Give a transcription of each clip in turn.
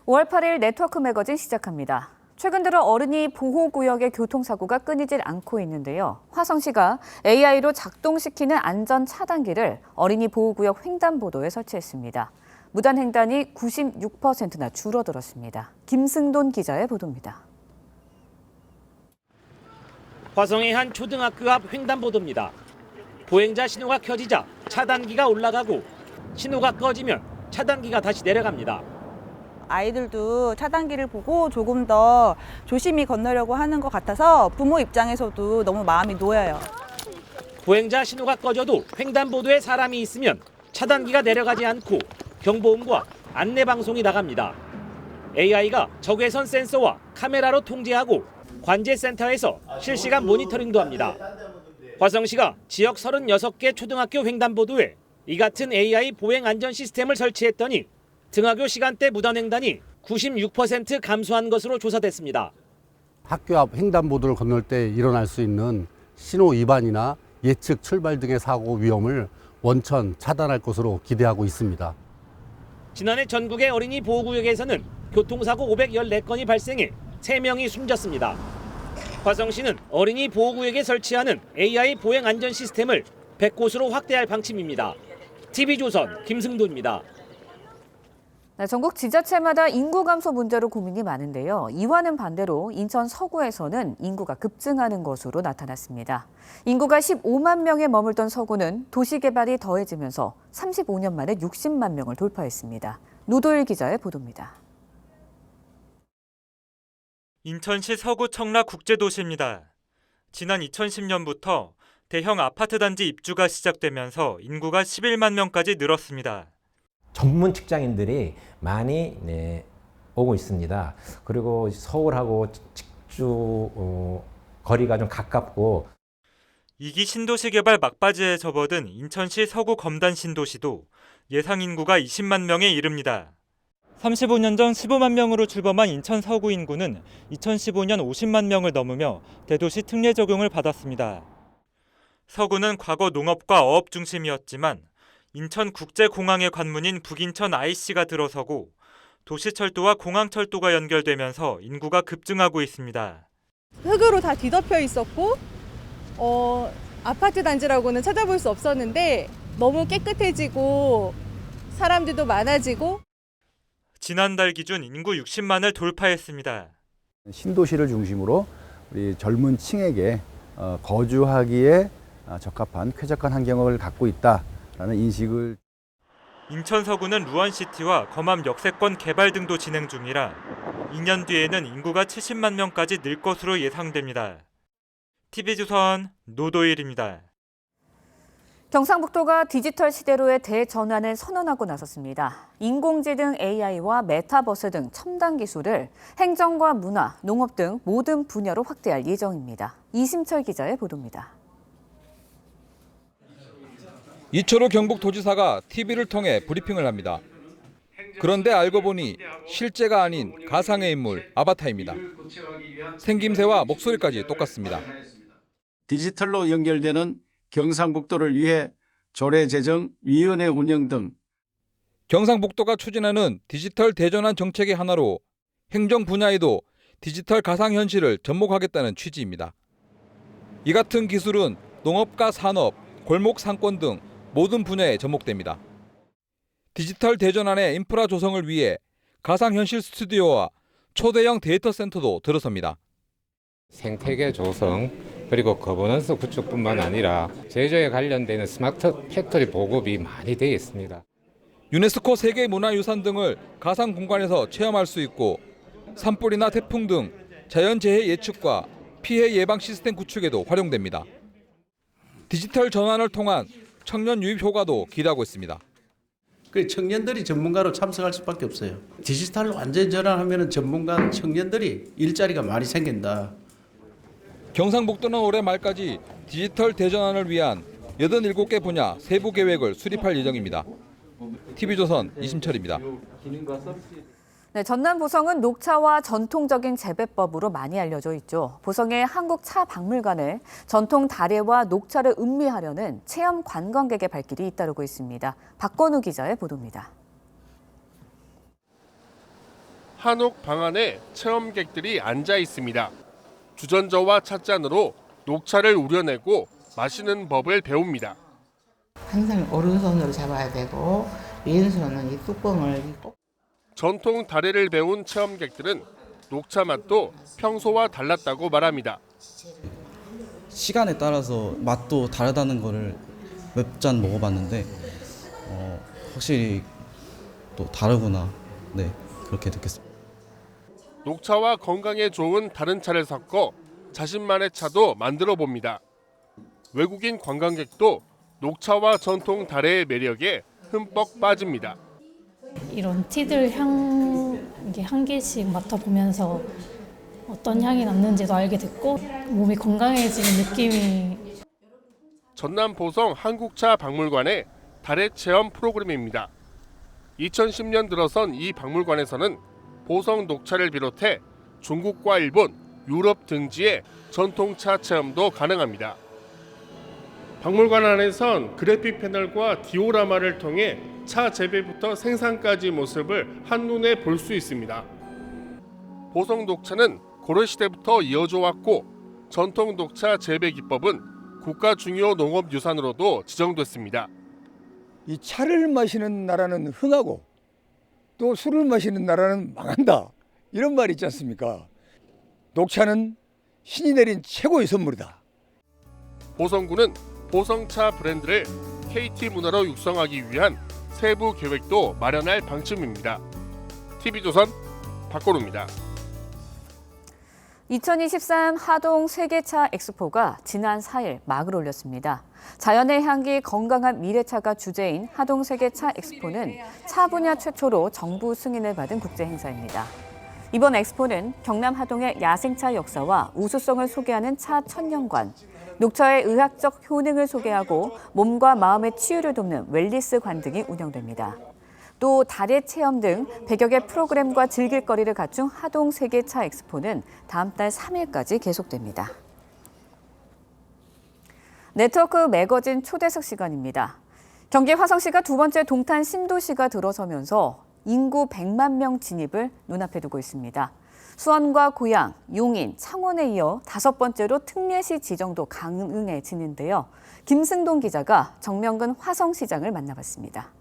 5월 8일 네트워크 매거진 시작합니다. 최근 들어 어린이 보호구역의 교통사고가 끊이질 않고 있는데요. 화성시가 AI로 작동시키는 안전 차단기를 어린이 보호구역 횡단보도에 설치했습니다. 무단횡단이 96%나 줄어들었습니다. 김승돈 기자의 보도입니다. 화성의 한 초등학교 앞 횡단보도입니다. 보행자 신호가 켜지자 차단기가 올라가고 신호가 꺼지면 차단기가 다시 내려갑니다. 아이들도 차단기를 보고 조금 더 조심히 건너려고 하는 것 같아서 부모 입장에서도 너무 마음이 놓여요. 보행자 신호가 꺼져도 횡단보도에 사람이 있으면 차단기가 내려가지 않고 경보음과 안내방송이 나갑니다. AI가 적외선 센서와 카메라로 통제하고 관제센터에서 실시간 모니터링도 합니다. 화성시가 지역 36개 초등학교 횡단보도에 이 같은 AI 보행 안전 시스템을 설치했더니 등하교 시간대 무단횡단이 96% 감소한 것으로 조사됐습니다. 학교 앞 횡단보도를 건널 때 일어날 수 있는 신호 위반이나 예측 출발 등의 사고 위험을 원천 차단할 것으로 기대하고 있습니다. 지난해 전국의 어린이 보호구역에서는 교통사고 514건이 발생해 3명이 숨졌습니다. 화성시는 어린이 보호구역에 설치하는 AI 보행 안전 시스템을 100곳으로 확대할 방침입니다. TV조선 김승도입니다. 전국 지자체마다 인구 감소 문제로 고민이 많은데요. 이와는 반대로 인천 서구에서는 인구가 급증하는 것으로 나타났습니다. 인구가 15만 명에 머물던 서구는 도시개발이 더해지면서 35년 만에 60만 명을 돌파했습니다. 노도일 기자의 보도입니다. 인천시 서구 청라 국제도시입니다. 지난 2010년부터 대형 아파트 단지 입주가 시작되면서 인구가 11만 명까지 늘었습니다. 전문 직장인들이 많이 오고 있습니다. 그리고 서울하고 직주 거리가 좀 가깝고 2기 신도시 개발 막바지에 접어든 인천시 서구 검단 신도시도 예상 인구가 20만 명에 이릅니다. 35년 전 15만 명으로 출범한 인천 서구 인구는 2015년 50만 명을 넘으며 대도시 특례 적용을 받았습니다. 서구는 과거 농업과 어업 중심이었지만 인천국제공항의 관문인 북인천 IC가 들어서고 도시철도와 공항철도가 연결되면서 인구가 급증하고 있습니다. 흙으로 다 뒤덮여 있었고 아파트 단지라고는 찾아볼 수 없었는데 너무 깨끗해지고 사람들도 많아지고 지난달 기준 인구 60만을 돌파했습니다. 신도시를 중심으로 우리 젊은 층에게 거주하기에 적합한 쾌적한 환경을 갖고 있다라는 인식을. 인천 서구는 루원시티와 검암 역세권 개발 등도 진행 중이라 2년 뒤에는 인구가 70만 명까지 늘 것으로 예상됩니다. TV조선 노도일입니다. 경상북도가 디지털 시대로의 대전환을 선언하고 나섰습니다. 인공지능 AI와 메타버스 등 첨단 기술을 행정과 문화, 농업 등 모든 분야로 확대할 예정입니다. 이심철 기자의 보도입니다. 이철우 경북도지사가 TV를 통해 브리핑을 합니다. 그런데 알고 보니 실제가 아닌 가상의 인물 아바타입니다. 생김새와 목소리까지 똑같습니다. 디지털로 연결되는 경상북도를 위해 조례제정위원회 운영 등 경상북도가 추진하는 디지털 대전환 정책의 하나로 행정 분야에도 디지털 가상현실을 접목하겠다는 취지입니다. 이 같은 기술은 농업과 산업, 골목 상권 등 모든 분야에 접목됩니다. 디지털 대전환의 인프라 조성을 위해 가상현실 스튜디오와 초대형 데이터 센터도 들어섭니다. 생태계 조성 그리고 거버넌스 구축뿐만 아니라 제조에 관련되는 스마트 팩토리 보급이 많이 되어 있습니다. 유네스코 세계문화유산 등을 가상 공간에서 체험할 수 있고 산불이나 태풍 등 자연재해 예측과 피해 예방 시스템 구축에도 활용됩니다. 디지털 전환을 통한 청년 유입 효과도 기대하고 있습니다. 청년들이 전문가로 참석할 수밖에 없어요. 디지털로 완전 전환하면 전문가 청년들이 일자리가 많이 생긴다. 경상북도는 올해 말까지 디지털 대전환을 위한 87개 분야 세부 계획을 수립할 예정입니다. TV조선 이심철입니다. 네, 전남 보성은 녹차와 전통적인 재배법으로 많이 알려져 있죠. 보성의 한국차박물관에 전통 다래와 녹차를 음미하려는 체험 관광객의 발길이 잇따르고 있습니다. 박건우 기자의 보도입니다. 한옥 방 안에 체험객들이 앉아 있습니다. 주전자와 찻잔으로 녹차를 우려내고 마시는 법을 배웁니다. 항상 오른손으로 잡아야 되고 왼손은 이 뚜껑을 꼭. 전통 다래를 배운 체험객들은 녹차 맛도 평소와 달랐다고 말합니다. 시간에 따라서 맛도 다르다는 거를 몇 잔 먹어봤는데 확실히 또 다르구나. 네, 그렇게 느꼈습니다. 녹차와 건강에 좋은 다른 차를 섞어 자신만의 차도 만들어 봅니다. 외국인 관광객도 녹차와 전통 다래의 매력에 흠뻑 빠집니다. 이런 티들 이게 한 개씩 맡아보면서 어떤 향이 났는지도 알게 됐고 몸이 건강해지는 느낌이. 전남 보성 한국차 박물관의 다래 체험 프로그램입니다. 2010년 들어선 이 박물관에서는 보성 녹차를 비롯해 중국과 일본, 유럽 등지의 전통차 체험도 가능합니다. 박물관 안에선 그래픽 패널과 디오라마를 통해 차 재배부터 생산까지 모습을 한눈에 볼 수 있습니다. 보성 녹차는 고려시대부터 이어져 왔고 전통 녹차 재배 기법은 국가 중요 농업유산으로도 지정됐습니다. 이 차를 마시는 나라는 흥하고 또 술을 마시는 나라는 망한다. 이런 말이 있지 않습니까? 녹차는 신이 내린 최고의 선물이다. 보성군은 보성차 브랜드를 KT 문화로 육성하기 위한 세부 계획도 마련할 방침입니다. TV조선 박건우입니다. 2023 하동 세계차 엑스포가 지난 4일 막을 올렸습니다. 자연의 향기, 건강한 미래차가 주제인 하동 세계차 엑스포는 차 분야 최초로 정부 승인을 받은 국제 행사입니다. 이번 엑스포는 경남 하동의 야생차 역사와 우수성을 소개하는 차 천년관, 녹차의 의학적 효능을 소개하고 몸과 마음의 치유를 돕는 웰리스관 등이 운영됩니다. 또 다래 체험 등 100여 개 프로그램과 즐길거리를 갖춘 하동 세계차 엑스포는 다음 달 3일까지 계속됩니다. 네트워크 매거진 초대석 시간입니다. 경기 화성시가 두 번째 동탄 신도시가 들어서면서 인구 100만 명 진입을 눈앞에 두고 있습니다. 수원과 고양, 용인, 창원에 이어 5번째로 특례시 지정도 가능해지는데요. 김승동 기자가 정명근 화성시장을 만나봤습니다.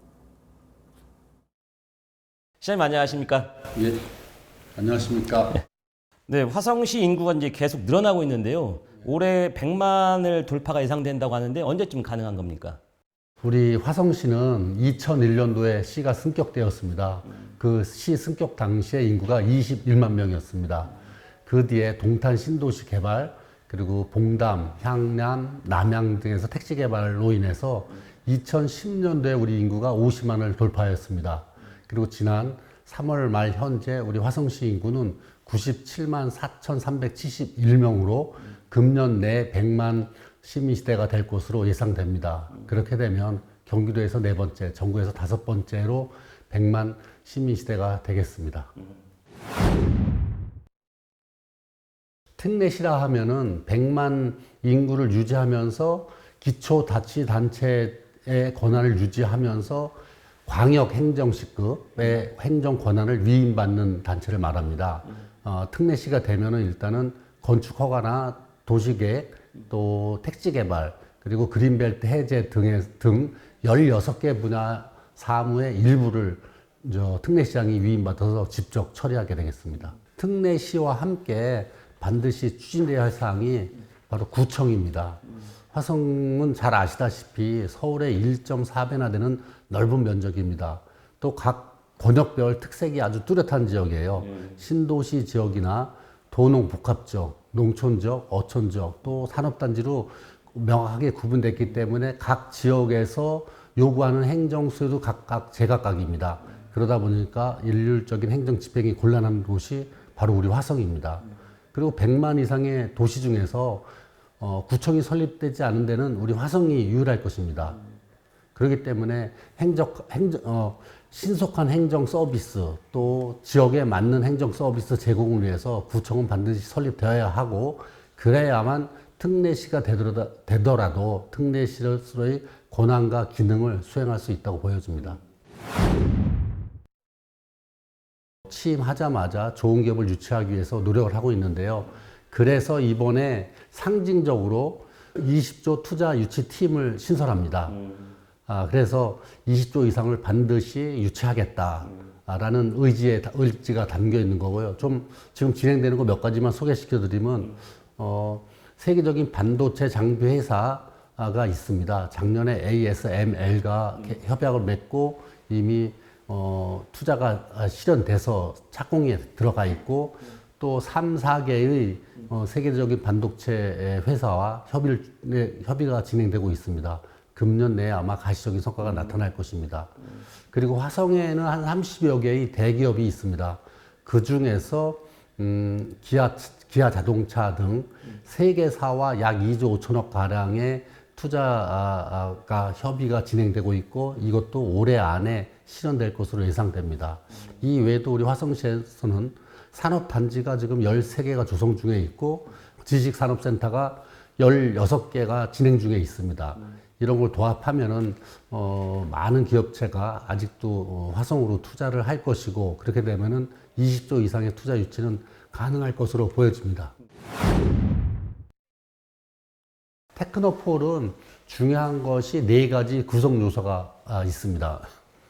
시장님 안녕하십니까? 예, 안녕하십니까? 네, 화성시 인구가 이제 계속 늘어나고 있는데요. 올해 100만을 돌파가 예상된다고 하는데 언제쯤 가능한 겁니까? 우리 화성시는 2001년도에 시가 승격되었습니다. 그 시 승격 당시에 인구가 21만 명이었습니다. 그 뒤에 동탄 신도시 개발, 그리고 봉담, 향남, 남양 등에서 택지 개발로 인해서 2010년도에 우리 인구가 50만을 돌파했습니다. 그리고 지난 3월 말 현재 우리 화성시 인구는 97만 4,371명으로 금년 내 100만 시민시대가 될 것으로 예상됩니다. 그렇게 되면 경기도에서 4번째, 전국에서 5번째로 100만 시민시대가 되겠습니다. 특례시라 하면은 100만 인구를 유지하면서 기초자치단체의 권한을 유지하면서 광역 행정시급의 행정 권한을 위임받는 단체를 말합니다. 특례시가 되면은 일단은 건축 허가나 도시계획, 또 택지 개발, 그리고 그린벨트 해제 등 16개 분야 사무의 일부를 특례시장이 위임받아서 직접 처리하게 되겠습니다. 특례시와 함께 반드시 추진돼야 할 사항이 바로 구청입니다. 화성은 잘 아시다시피 서울의 1.4배나 되는 넓은 면적입니다. 또 각 권역별 특색이 아주 뚜렷한 지역이에요. 신도시 지역이나 도농복합지역, 농촌지역, 어촌지역, 또 산업단지로 명확하게 구분됐기 때문에 각 지역에서 요구하는 행정수요도 각각 제각각입니다. 그러다 보니까 일률적인 행정 집행이 곤란한 곳이 바로 우리 화성입니다. 그리고 100만 이상의 도시 중에서 구청이 설립되지 않은 데는 우리 화성이 유일할 것입니다. 그렇기 때문에 신속한 행정 서비스, 또 지역에 맞는 행정 서비스 제공을 위해서 구청은 반드시 설립되어야 하고, 그래야만 특례시가 되더라도 특례시로서의 권한과 기능을 수행할 수 있다고 보여집니다. 취임하자마자 좋은 기업을 유치하기 위해서 노력을 하고 있는데요. 그래서 이번에 상징적으로 20조 투자 유치 팀을 신설합니다. 그래서 20조 이상을 반드시 유치하겠다라는 의지가 담겨 있는 거고요. 좀 지금 진행되는 거 몇 가지만 소개시켜 드리면, 세계적인 반도체 장비 회사가 있습니다. 작년에 ASML과 협약을 맺고 이미 투자가 실현돼서 착공에 들어가 있고, 또 3, 4개의 세계적인 반도체 회사와 협의가 진행되고 있습니다. 금년 내에 아마 가시적인 성과가 나타날 것입니다. 그리고 화성에는 한 30여 개의 대기업이 있습니다. 그 중에서 기아 자동차 등 세계사와 약 2조 5천억 가량의 투자가 협의가 진행되고 있고, 이것도 올해 안에 실현될 것으로 예상됩니다. 이 외에도 우리 화성시에서는 산업단지가 지금 13개가 조성 중에 있고, 지식산업센터가 16개가 진행 중에 있습니다. 이런 걸 도합하면은 많은 기업체가 아직도 화성으로 투자를 할 것이고, 그렇게 되면은 20조 이상의 투자 유치는 가능할 것으로 보여집니다. 테크노폴은 중요한 것이 4가지 구성 요소가 있습니다.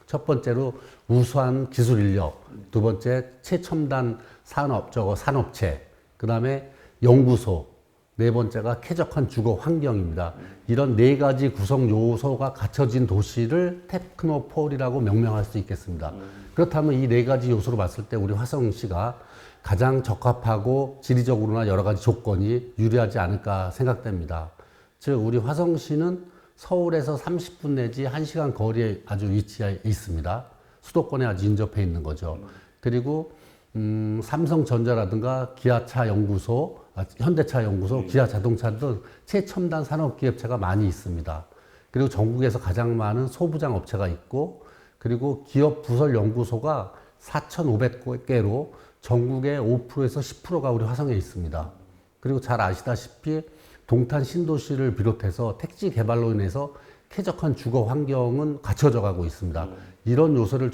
첫 번째로 우수한 기술 인력, 두 번째 최첨단 산업체, 그 다음에 연구소, 네 번째가 쾌적한 주거 환경입니다. 이런 4가지 구성 요소가 갖춰진 도시를 테크노폴이라고 명명할 수 있겠습니다. 그렇다면 이 4가지 요소로 봤을 때 우리 화성시가 가장 적합하고 지리적으로나 여러 가지 조건이 유리하지 않을까 생각됩니다. 즉, 우리 화성시는 서울에서 30분 내지 1시간 거리에 아주 위치해 있습니다. 수도권에 아주 인접해 있는 거죠. 그리고 삼성전자라든가 기아차 연구소, 현대차 연구소, 기아 자동차 등 최첨단 산업기업체가 많이 있습니다. 그리고 전국에서 가장 많은 소부장 업체가 있고, 그리고 기업 부설 연구소가 4,500개로 전국의 5%에서 10%가 우리 화성에 있습니다. 그리고 잘 아시다시피 동탄 신도시를 비롯해서 택지 개발로 인해서 쾌적한 주거 환경은 갖춰져 가고 있습니다. 이런 요소를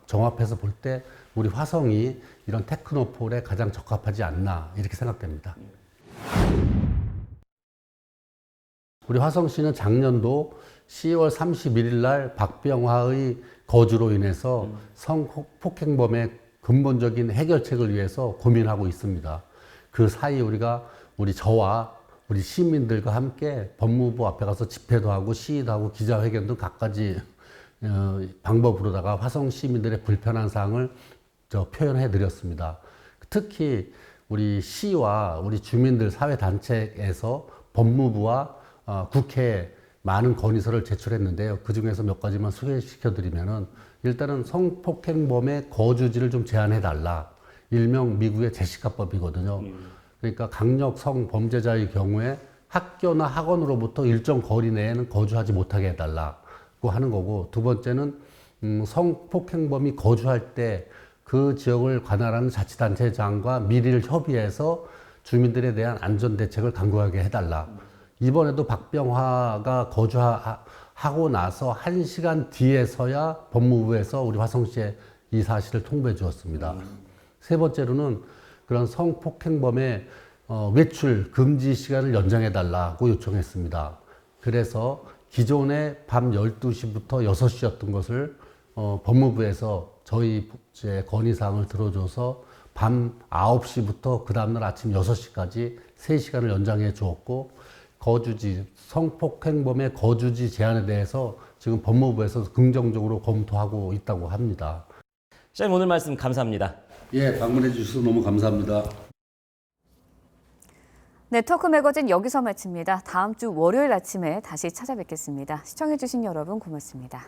정합해서 볼 때 우리 화성이 이런 테크노폴에 가장 적합하지 않나 이렇게 생각됩니다. 우리 화성시는 작년도 10월 31일 날 박병화의 거주로 인해서 성폭행범의 근본적인 해결책을 위해서 고민하고 있습니다. 그 사이 저와 우리 시민들과 함께 법무부 앞에 가서 집회도 하고 시위도 하고 기자회견 등 각가지 방법으로다가 화성 시민들의 불편한 사항을 표현해 드렸습니다. 특히 우리 시와 우리 주민들 사회단체에서 법무부와 국회에 많은 건의서를 제출했는데요. 그 중에서 몇 가지만 소개시켜 드리면은, 일단은 성폭행범의 거주지를 좀 제한해 달라. 일명 미국의 제시카법이거든요. 그러니까 강력 성범죄자의 경우에 학교나 학원으로부터 일정 거리 내에는 거주하지 못하게 해달라고 하는 거고, 두 번째는 성폭행범이 거주할 때 그 지역을 관할하는 자치단체장과 밀의를 협의해서 주민들에 대한 안전대책을 강구하게 해달라. 이번에도 박병화가 거주하고 나서 1시간 뒤에서야 법무부에서 우리 화성시에 이 사실을 통보해 주었습니다. 세 번째로는 그런 성폭행범의 외출 금지 시간을 연장해 달라고 요청했습니다. 그래서 기존에 밤 12시부터 6시였던 것을 법무부에서 저희 건의사항을 들어줘서 밤 9시부터 그 다음날 아침 6시까지 3시간을 연장해 주었고, 성폭행범의 거주지 제한에 대해서 지금 법무부에서 긍정적으로 검토하고 있다고 합니다. 시장님, 오늘 말씀 감사합니다. 예, 방문해 주셔서 너무 감사합니다. 네트워크 매거진 여기서 마칩니다. 다음 주 월요일 아침에 다시 찾아뵙겠습니다. 시청해 주신 여러분 고맙습니다.